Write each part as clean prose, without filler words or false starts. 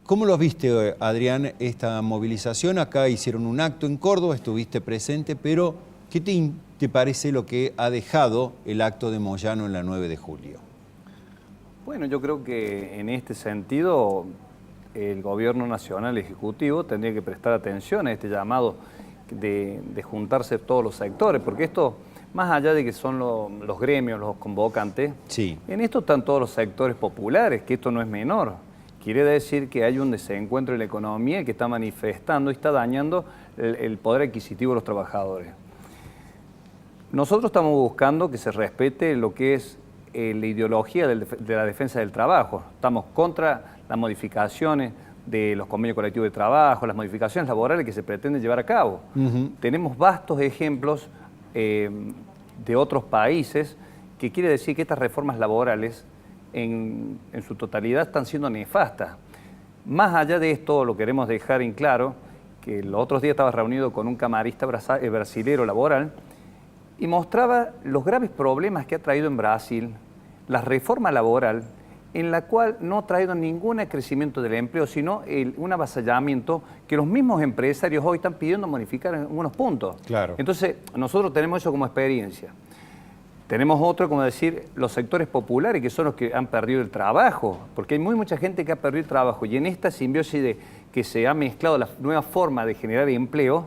¿Cómo lo viste, Adrián, esta movilización? Acá hicieron un acto en Córdoba, estuviste presente, pero ¿qué te parece lo que ha dejado el acto de Moyano en la 9 de julio? Bueno, yo creo que en este sentido el gobierno nacional ejecutivo tendría que prestar atención a este llamado de juntarse todos los sectores, porque esto, más allá de que son los gremios, los convocantes, sí, en esto están todos los sectores populares, que esto no es menor. Quiere decir que hay un desencuentro en la economía que está manifestando y está dañando el poder adquisitivo de los trabajadores. Nosotros estamos buscando que se respete lo que es la ideología de la defensa del trabajo. Estamos contra las modificaciones de los convenios colectivos de trabajo, las modificaciones laborales que se pretenden llevar a cabo. Tenemos vastos ejemplos de otros países que quiere decir que estas reformas laborales en su totalidad están siendo nefastas. Más allá de esto, lo queremos dejar en claro, que los otros días estaba reunido con un camarista brasilero laboral y mostraba los graves problemas que ha traído en Brasil la reforma laboral, en la cual no ha traído ningún crecimiento del empleo, sino un avasallamiento que los mismos empresarios hoy están pidiendo modificar en algunos puntos. Claro. Entonces, nosotros tenemos eso como experiencia. Tenemos otro, como decir, los sectores populares, que son los que han perdido el trabajo, porque hay mucha gente que ha perdido el trabajo, y en esta simbiosis de que se ha mezclado la nueva forma de generar empleo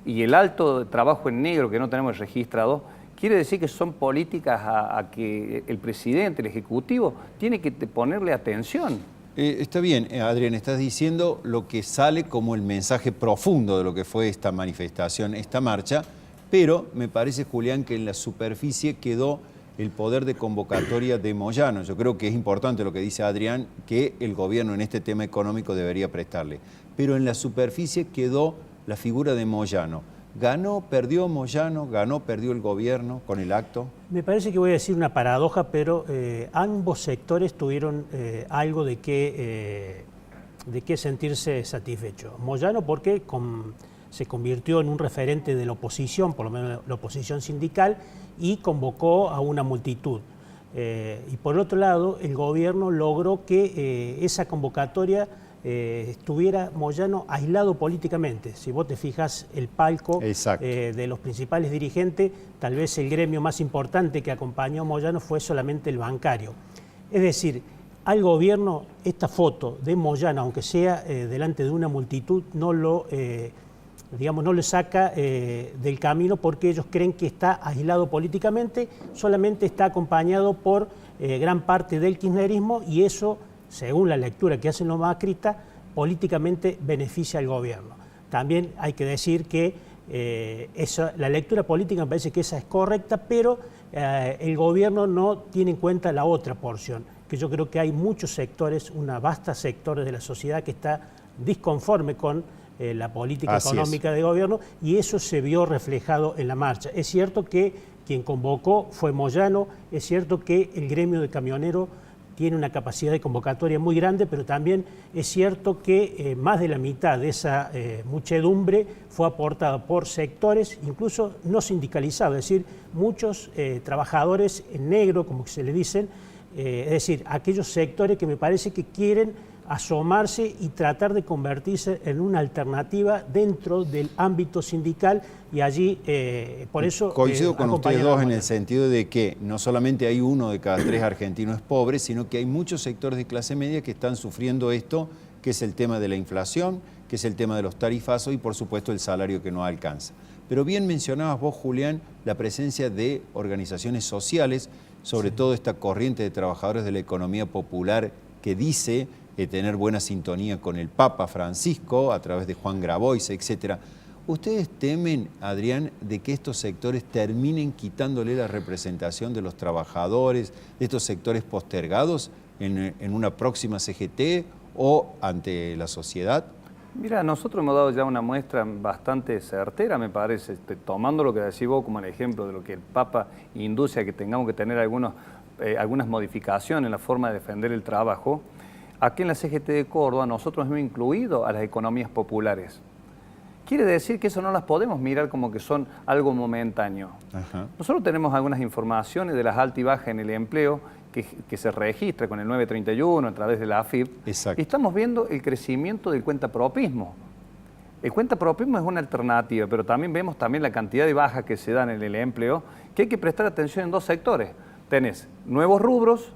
y el alto trabajo en negro que no tenemos registrado, quiere decir que son políticas a que el presidente, el Ejecutivo, tiene que ponerle atención. Está bien, Adrián, estás diciendo lo que sale como el mensaje profundo de lo que fue esta manifestación, esta marcha, pero me parece, Julián, que en la superficie quedó el poder de convocatoria de Moyano. Yo creo que es importante lo que dice Adrián, que el gobierno en este tema económico debería prestarle. Pero en la superficie quedó la figura de Moyano. ¿Ganó, perdió Moyano? ¿Ganó, perdió el gobierno con el acto? Me parece que voy a decir una paradoja, pero ambos sectores tuvieron algo de qué sentirse satisfechos. Moyano porque se convirtió en un referente de la oposición, por lo menos la oposición sindical, y convocó a una multitud. Y por otro lado, el gobierno logró que esa convocatoria estuviera Moyano aislado políticamente. Si vos te fijas el palco de los principales dirigentes, tal vez el gremio más importante que acompañó a Moyano fue solamente el bancario. Es decir, al gobierno esta foto de Moyano, aunque sea delante de una multitud, no lo saca del camino, porque ellos creen que está aislado políticamente, solamente está acompañado por gran parte del kirchnerismo, y eso, según la lectura que hacen los macristas, políticamente beneficia al gobierno. También hay que decir que la lectura política me parece que esa es correcta, pero el gobierno no tiene en cuenta la otra porción, que yo creo que hay muchos sectores, una vasta sectores de la sociedad que está disconforme con la política económica del gobierno, y eso se vio reflejado en la marcha. Es cierto que quien convocó fue Moyano, es cierto que el gremio de camioneros tiene una capacidad de convocatoria muy grande, pero también es cierto que más de la mitad de esa muchedumbre fue aportada por sectores, incluso no sindicalizados, es decir, muchos trabajadores en negro, como se le dicen, es decir, aquellos sectores que me parece que quieren asomarse y tratar de convertirse en una alternativa dentro del ámbito sindical, y allí por eso coincido con ustedes dos en el sentido de que no solamente hay 1 de cada 3 argentinos pobres, sino que hay muchos sectores de clase media que están sufriendo esto, que es el tema de la inflación, que es el tema de los tarifazos y por supuesto el salario que no alcanza. Pero bien mencionabas vos, Julián, la presencia de organizaciones sociales, sobre todo esta corriente de trabajadores de la economía popular que dice tener buena sintonía con el Papa Francisco a través de Juan Grabois, etc. ¿Ustedes temen, Adrián, de que estos sectores terminen quitándole la representación de los trabajadores, de estos sectores postergados en una próxima CGT o ante la sociedad? Mira, nosotros hemos dado ya una muestra bastante certera, me parece, tomando lo que decís vos como el ejemplo de lo que el Papa induce a que tengamos que tener algunas modificaciones en la forma de defender el trabajo. Aquí en la CGT de Córdoba nosotros hemos incluido a las economías populares. Quiere decir que eso no las podemos mirar como que son algo momentáneo. Nosotros tenemos algunas informaciones de las altas y bajas en el empleo que se registra con el 931 a través de la AFIP. Exacto. Y estamos viendo el crecimiento del cuentapropismo. El cuentapropismo es una alternativa, pero también vemos la cantidad de bajas que se dan en el empleo, que hay que prestar atención en dos sectores. Tenés nuevos rubros,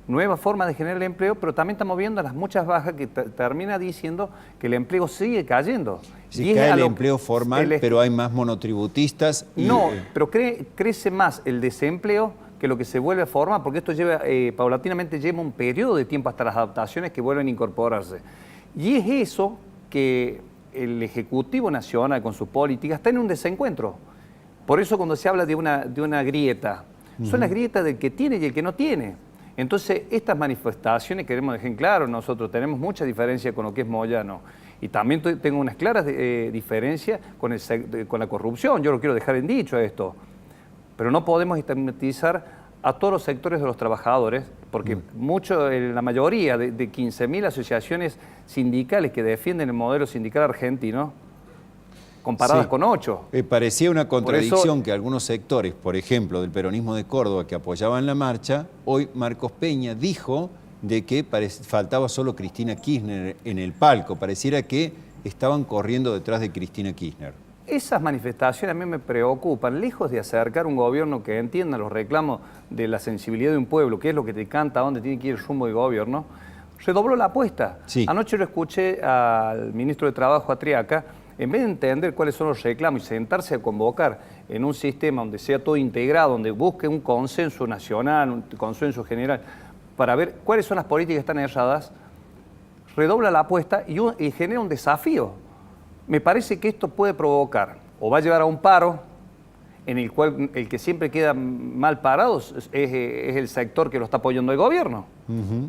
nuevas formas de generar el empleo, pero también estamos viendo las muchas bajas que termina diciendo que el empleo sigue cayendo. Sí, cae el empleo formal, pero hay más monotributistas. No, pero crece más el desempleo que lo que se vuelve a formar, porque esto lleva, paulatinamente lleva un periodo de tiempo hasta las adaptaciones que vuelven a incorporarse. Y es eso que el Ejecutivo Nacional con sus políticas está en un desencuentro. Por eso cuando se habla de una grieta, son las grietas del que tiene y el que no tiene. Entonces, estas manifestaciones queremos dejar en claro, nosotros tenemos mucha diferencia con lo que es Moyano. Y también tengo unas claras diferencias con la corrupción. Yo lo quiero dejar en dicho esto. Pero no podemos estigmatizar a todos los sectores de los trabajadores, porque la mayoría de 15.000 asociaciones sindicales que defienden el modelo sindical argentino, comparadas con 8. Parecía una contradicción que algunos sectores, por ejemplo, del peronismo de Córdoba, que apoyaban la marcha, hoy Marcos Peña dijo de que faltaba solo Cristina Kirchner en el palco. Pareciera que estaban corriendo detrás de Cristina Kirchner. Esas manifestaciones a mí me preocupan, lejos de acercar un gobierno que entienda los reclamos de la sensibilidad de un pueblo, que es lo que te canta, a dónde tiene que ir el rumbo del gobierno, redobló la apuesta. Sí. Anoche lo escuché al ministro de Trabajo, Atriaca, en vez de entender cuáles son los reclamos y sentarse a convocar en un sistema donde sea todo integrado, donde busque un consenso nacional, un consenso general, para ver cuáles son las políticas que están erradas, redobla la apuesta y genera un desafío. Me parece que esto puede provocar, o va a llevar a un paro, en el cual el que siempre queda mal parado es el sector que lo está apoyando el gobierno,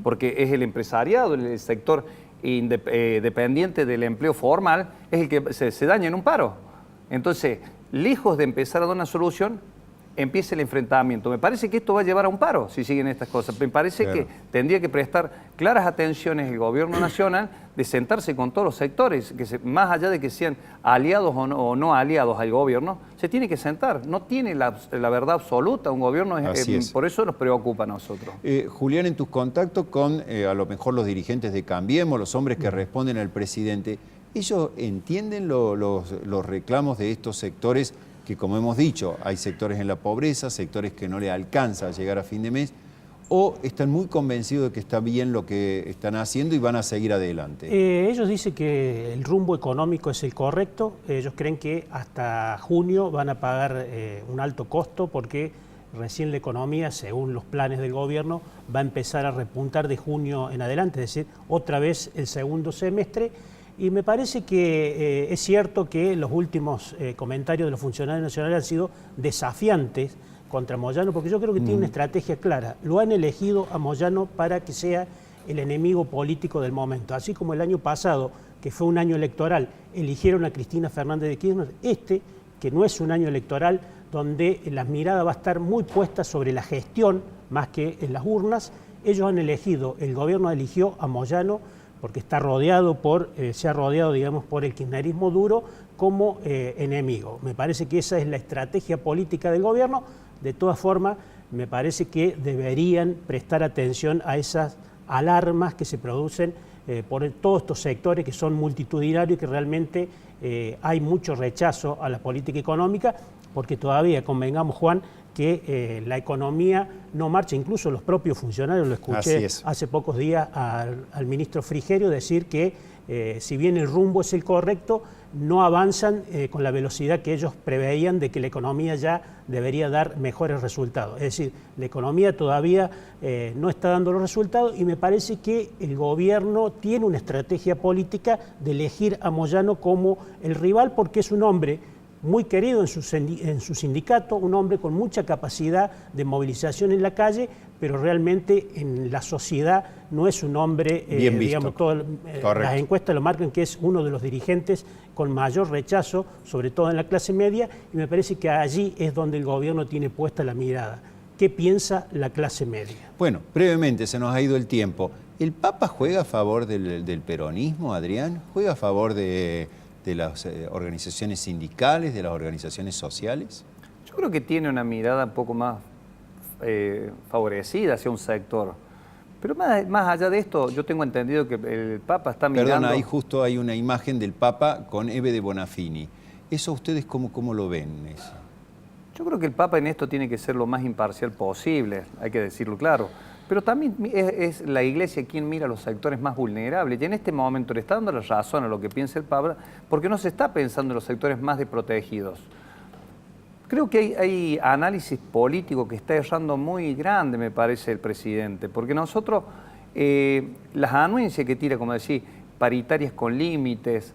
porque es el empresariado, el sector dependiente del empleo formal, es el que se daña en un paro. Entonces, lejos de empezar a dar una solución, empieza el enfrentamiento. Me parece que esto va a llevar a un paro si siguen estas cosas. Me parece que tendría que prestar claras atenciones el gobierno nacional de sentarse con todos los sectores, que más allá de que sean aliados o no aliados al gobierno, se tiene que sentar. No tiene la verdad absoluta un gobierno, por eso nos preocupa a nosotros. Julián, en tus contactos con a lo mejor los dirigentes de Cambiemos, los hombres que responden al presidente, ¿ellos entienden los reclamos de estos sectores? Que como hemos dicho, hay sectores en la pobreza, sectores que no le alcanza a llegar a fin de mes, o están muy convencidos de que está bien lo que están haciendo y van a seguir adelante. Ellos dicen que el rumbo económico es el correcto. Ellos creen que hasta junio van a pagar un alto costo porque recién la economía, según los planes del gobierno, va a empezar a repuntar de junio en adelante, es decir, otra vez el segundo semestre. Y me parece que es cierto que los últimos comentarios de los funcionarios nacionales han sido desafiantes contra Moyano, porque yo creo que tiene una estrategia clara. Lo han elegido a Moyano para que sea el enemigo político del momento. Así como el año pasado, que fue un año electoral, eligieron a Cristina Fernández de Kirchner, que no es un año electoral, donde la mirada va a estar muy puesta sobre la gestión, más que en las urnas. Ellos han elegido, el gobierno eligió a Moyano, porque está rodeado se ha rodeado, digamos, por el kirchnerismo duro como enemigo. Me parece que esa es la estrategia política del gobierno. De todas formas, me parece que deberían prestar atención a esas alarmas que se producen por todos estos sectores que son multitudinarios y que realmente hay mucho rechazo a la política económica, porque todavía, convengamos, Juan, que la economía no marcha. Incluso los propios funcionarios, lo escuché hace pocos días al ministro Frigerio decir que si bien el rumbo es el correcto, no avanzan con la velocidad que ellos preveían de que la economía ya debería dar mejores resultados. Es decir, la economía todavía no está dando los resultados y me parece que el gobierno tiene una estrategia política de elegir a Moyano como el rival, porque es un hombre muy querido en su sindicato, un hombre con mucha capacidad de movilización en la calle, pero realmente en la sociedad no es un hombre, bien visto. Digamos, las encuestas lo marcan que es uno de los dirigentes con mayor rechazo, sobre todo en la clase media, y me parece que allí es donde el gobierno tiene puesta la mirada. ¿Qué piensa la clase media? Bueno, brevemente, se nos ha ido el tiempo. ¿El Papa juega a favor del peronismo, Adrián? ¿Juega a favor de las organizaciones sindicales, de las organizaciones sociales? Yo creo que tiene una mirada un poco más favorecida hacia un sector. Pero más allá de esto, yo tengo entendido que el Papa está mirando... Perdón, ahí justo hay una imagen del Papa con Eve de Bonafini. ¿Eso ustedes cómo lo ven? Eso? Yo creo que el Papa en esto tiene que ser lo más imparcial posible, hay que decirlo claro. Pero también es la Iglesia quien mira a los sectores más vulnerables. Y en este momento le está dando la razón a lo que piensa el Papa, porque no se está pensando en los sectores más desprotegidos. Creo que hay análisis político que está errando muy grande, me parece, el presidente, porque nosotros, las anuencias que tira, como decía, paritarias con límites,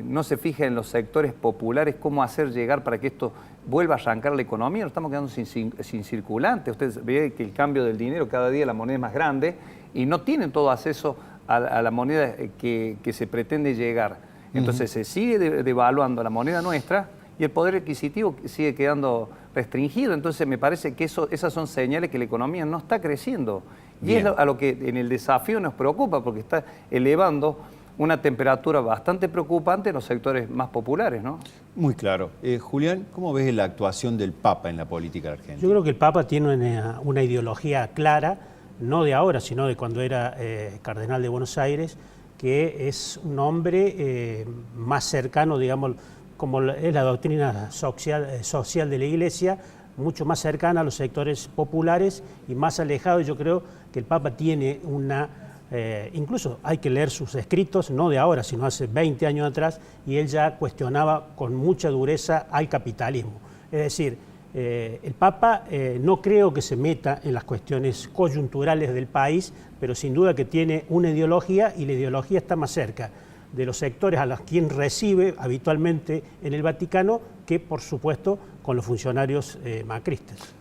no se fija en los sectores populares, cómo hacer llegar para que esto vuelva a arrancar la economía, nos estamos quedando sin circulante. Ustedes ven que el cambio del dinero, cada día la moneda es más grande y no tienen todo acceso a la moneda que se pretende llegar. Entonces se sigue devaluando la moneda nuestra y el poder adquisitivo sigue quedando restringido. Entonces me parece que esas son señales que la economía no está creciendo. Y es a lo que en el desafío nos preocupa, porque está elevando una temperatura bastante preocupante en los sectores más populares, ¿no? Muy claro. Julián, ¿cómo ves la actuación del Papa en la política argentina? Yo creo que el Papa tiene una ideología clara, no de ahora, sino de cuando era cardenal de Buenos Aires, que es un hombre más cercano, digamos, como es la doctrina social de la Iglesia, mucho más cercana a los sectores populares y más alejado. Yo creo que el Papa tiene incluso hay que leer sus escritos, no de ahora, sino hace 20 años atrás, y él ya cuestionaba con mucha dureza al capitalismo. Es decir, el Papa no creo que se meta en las cuestiones coyunturales del país, pero sin duda que tiene una ideología, y la ideología está más cerca de los sectores a los quien recibe habitualmente en el Vaticano que, por supuesto, con los funcionarios macristas.